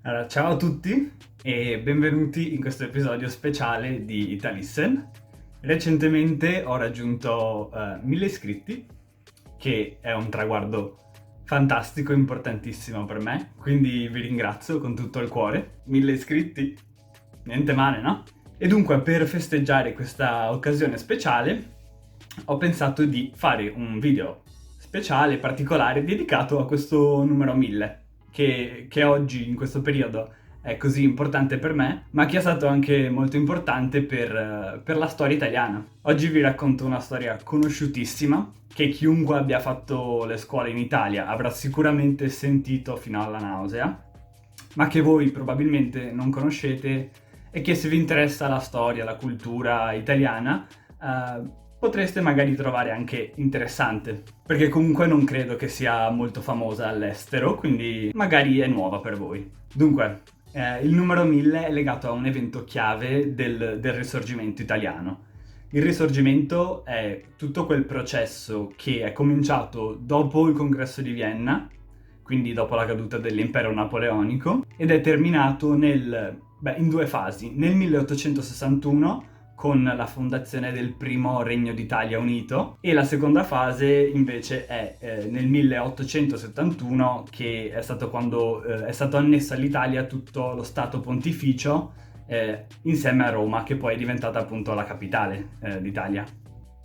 Allora, ciao a tutti e benvenuti in questo episodio speciale di Italisten. Recentemente ho raggiunto 1000 iscritti, che è un traguardo fantastico e importantissimo per me, quindi vi ringrazio con tutto il cuore. 1000 iscritti, niente male, no? E dunque, per festeggiare questa occasione speciale, ho pensato di fare un video speciale, particolare, dedicato a questo numero 1000, che oggi, in questo periodo, è così importante per me, ma che è stato anche molto importante per la storia italiana. Oggi vi racconto una storia conosciutissima, che chiunque abbia fatto le scuole in Italia avrà sicuramente sentito fino alla nausea, ma che voi probabilmente non conoscete e che, se vi interessa la storia, la cultura italiana, potreste magari trovare anche interessante, perché comunque non credo che sia molto famosa all'estero, quindi magari è nuova per voi. Dunque, il numero 1000 è legato a un evento chiave del Risorgimento italiano. Il Risorgimento è tutto quel processo che è cominciato dopo il Congresso di Vienna, quindi dopo la caduta dell'impero napoleonico, ed è terminato in due fasi. Nel 1861, con la fondazione del primo Regno d'Italia unito, e la seconda fase invece è nel 1871, che è stato quando è stato annesso all'Italia tutto lo Stato Pontificio insieme a Roma, che poi è diventata appunto la capitale d'Italia.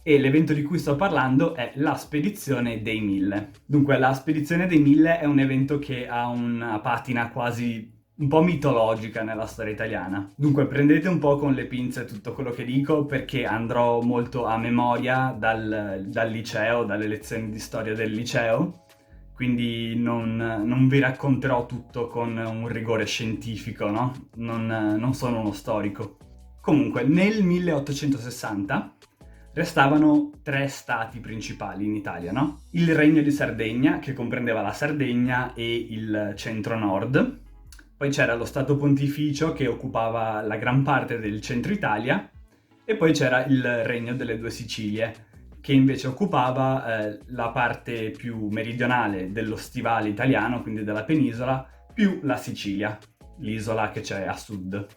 E l'evento di cui sto parlando è la Spedizione dei Mille. Dunque, la Spedizione dei Mille è un evento che ha una patina quasi un po' mitologica nella storia italiana. Dunque, prendete un po' con le pinze tutto quello che dico, perché andrò molto a memoria dal liceo, dalle lezioni di storia del liceo, quindi non vi racconterò tutto con un rigore scientifico, no? Non sono uno storico. Comunque, nel 1860 restavano tre stati principali in Italia, no? Il Regno di Sardegna, che comprendeva la Sardegna e il centro-nord. Poi c'era lo Stato Pontificio, che occupava la gran parte del centro Italia. E poi c'era il Regno delle Due Sicilie, che invece occupava la parte più meridionale dello stivale italiano, quindi della penisola, più la Sicilia, l'isola che c'è a sud.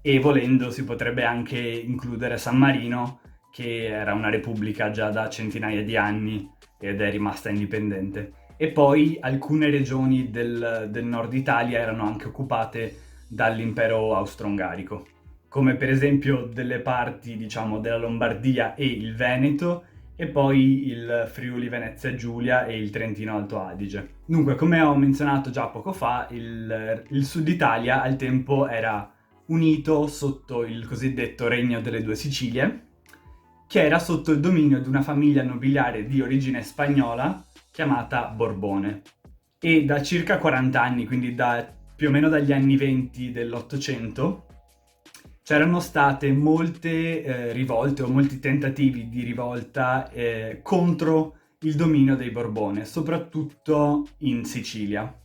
E volendo si potrebbe anche includere San Marino, che era una repubblica già da centinaia di anni ed è rimasta indipendente. E poi alcune regioni del nord Italia erano anche occupate dall'impero austro-ungarico, come per esempio delle parti, diciamo, della Lombardia e il Veneto, e poi il Friuli Venezia Giulia e il Trentino Alto Adige. Dunque, come ho menzionato già poco fa, il sud Italia al tempo era unito sotto il cosiddetto Regno delle Due Sicilie, che era sotto il dominio di una famiglia nobiliare di origine spagnola chiamata Borbone. E da circa 40 anni, quindi più o meno dagli anni 20 dell'Ottocento, c'erano state molte rivolte o molti tentativi di rivolta contro il dominio dei Borbone, soprattutto in Sicilia.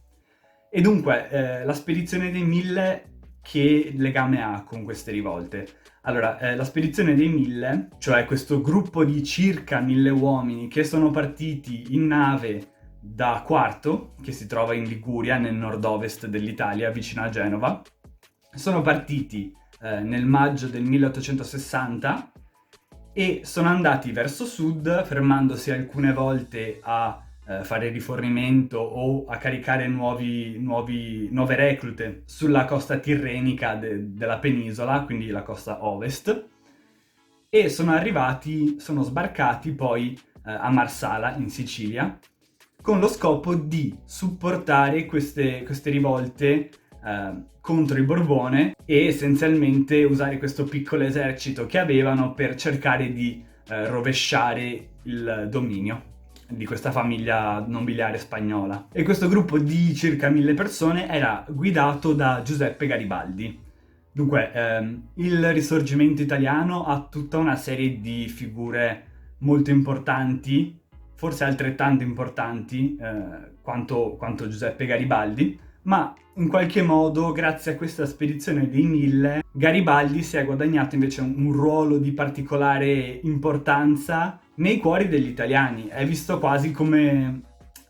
E dunque, la Spedizione dei Mille che legame ha con queste rivolte? Allora, la Spedizione dei Mille, cioè questo gruppo di circa 1000 uomini che sono partiti in nave da Quarto, che si trova in Liguria, nel nord-ovest dell'Italia, vicino a Genova, sono partiti nel maggio del 1860 e sono andati verso sud, fermandosi alcune volte a fare rifornimento o a caricare nuove reclute sulla costa tirrenica della penisola, quindi la costa ovest, e sono sbarcati poi a Marsala, in Sicilia, con lo scopo di supportare queste rivolte contro il Borbone e essenzialmente usare questo piccolo esercito che avevano per cercare di rovesciare il dominio di questa famiglia nobiliare spagnola. E questo gruppo di circa 1000 persone era guidato da Giuseppe Garibaldi. Dunque, il Risorgimento italiano ha tutta una serie di figure molto importanti, forse altrettanto importanti quanto Giuseppe Garibaldi, ma in qualche modo, grazie a questa spedizione dei Mille, Garibaldi si è guadagnato invece un ruolo di particolare importanza nei cuori degli italiani. È visto quasi come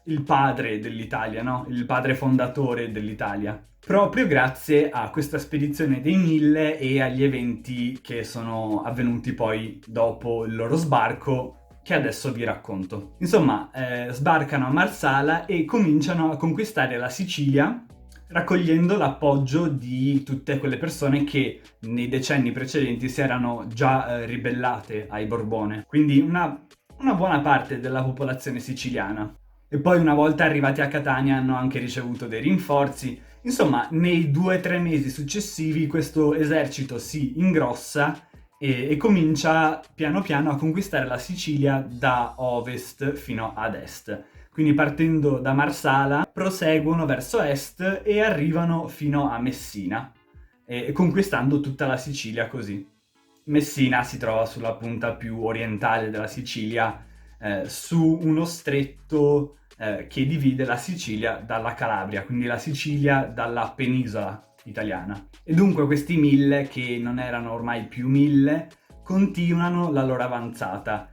il padre dell'Italia, no? Il padre fondatore dell'Italia. Proprio grazie a questa spedizione dei 1000 e agli eventi che sono avvenuti poi dopo il loro sbarco, che adesso vi racconto. Insomma, sbarcano a Marsala e cominciano a conquistare la Sicilia, raccogliendo l'appoggio di tutte quelle persone che nei decenni precedenti si erano già ribellate ai Borbone. Quindi una buona parte della popolazione siciliana. E poi una volta arrivati a Catania hanno anche ricevuto dei rinforzi. Insomma, nei 2 o 3 mesi successivi questo esercito si ingrossa e comincia piano piano a conquistare la Sicilia da ovest fino ad est. Quindi partendo da Marsala proseguono verso est e arrivano fino a Messina, conquistando tutta la Sicilia così. Messina si trova sulla punta più orientale della Sicilia, su uno stretto che divide la Sicilia dalla Calabria, quindi la Sicilia dalla penisola italiana. E dunque questi 1000, che non erano ormai più 1000, continuano la loro avanzata,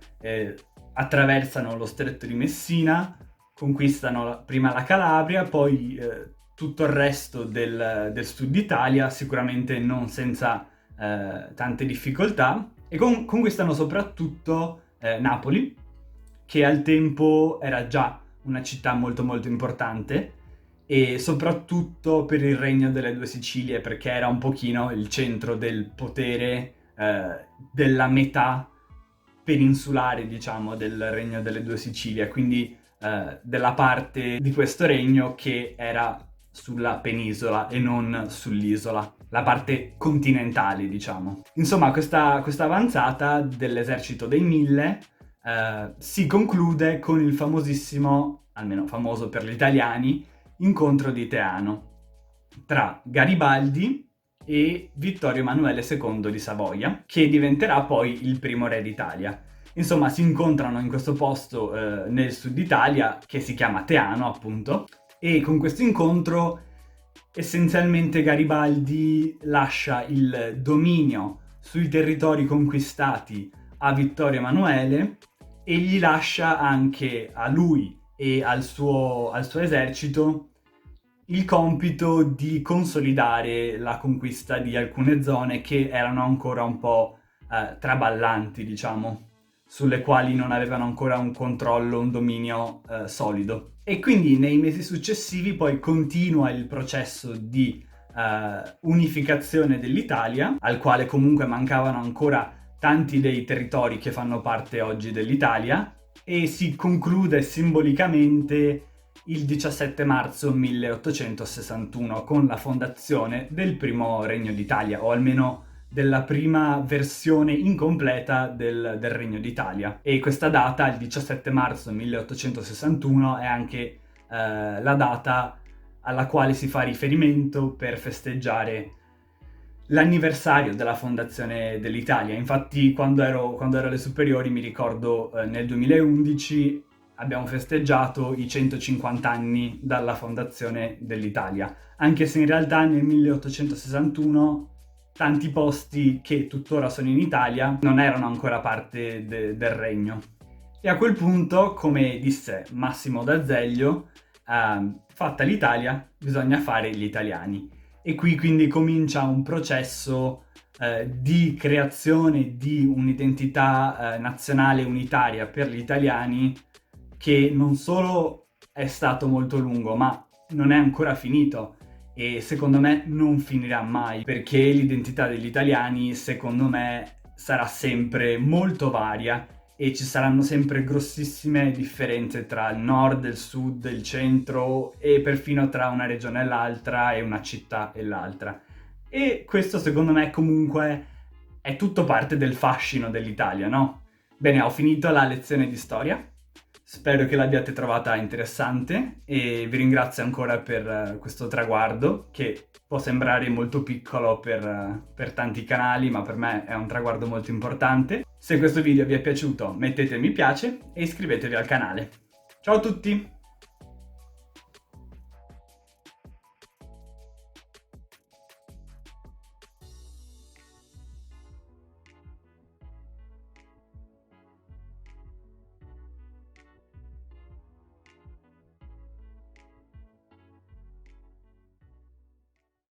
attraversano lo stretto di Messina, conquistano prima la Calabria, poi tutto il resto del sud Italia, sicuramente non senza tante difficoltà, e conquistano soprattutto Napoli, che al tempo era già una città molto molto importante, e soprattutto per il regno delle due Sicilie, perché era un pochino il centro del potere della metà peninsulare, diciamo, del regno delle due Sicilie, quindi della parte di questo regno che era sulla penisola e non sull'isola, la parte continentale, diciamo. Insomma, questa avanzata dell'esercito dei 1000 si conclude con il famosissimo, almeno famoso per gli italiani, incontro di Teano tra Garibaldi e Vittorio Emanuele II di Savoia, che diventerà poi il primo re d'Italia. Insomma, si incontrano in questo posto nel sud Italia, che si chiama Teano, appunto, e con questo incontro essenzialmente Garibaldi lascia il dominio sui territori conquistati a Vittorio Emanuele e gli lascia anche a lui e al suo esercito il compito di consolidare la conquista di alcune zone che erano ancora un po' traballanti, diciamo, sulle quali non avevano ancora un controllo, un dominio solido. E quindi nei mesi successivi poi continua il processo di unificazione dell'Italia, al quale comunque mancavano ancora tanti dei territori che fanno parte oggi dell'Italia, e si conclude simbolicamente il 17 marzo 1861 con la fondazione del primo Regno d'Italia, o almeno della prima versione incompleta del Regno d'Italia. E questa data, il 17 marzo 1861, è anche la data alla quale si fa riferimento per festeggiare l'anniversario della fondazione dell'Italia. Infatti quando ero alle superiori, mi ricordo nel 2011 abbiamo festeggiato i 150 anni dalla fondazione dell'Italia, anche se in realtà nel 1861 tanti posti che tuttora sono in Italia non erano ancora parte del regno. E a quel punto, come disse Massimo d'Azeglio, fatta l'Italia, bisogna fare gli italiani. E qui quindi comincia un processo di creazione di un'identità nazionale unitaria per gli italiani, che non solo è stato molto lungo, ma non è ancora finito. E secondo me non finirà mai, perché l'identità degli italiani, secondo me, sarà sempre molto varia e ci saranno sempre grossissime differenze tra il nord, il sud, il centro e perfino tra una regione e l'altra e una città e l'altra. E questo secondo me comunque è tutto parte del fascino dell'Italia, no? Bene, ho finito la lezione di storia. Spero che l'abbiate trovata interessante e vi ringrazio ancora per questo traguardo, che può sembrare molto piccolo per tanti canali, ma per me è un traguardo molto importante. Se questo video vi è piaciuto, mettete mi piace e iscrivetevi al canale. Ciao a tutti!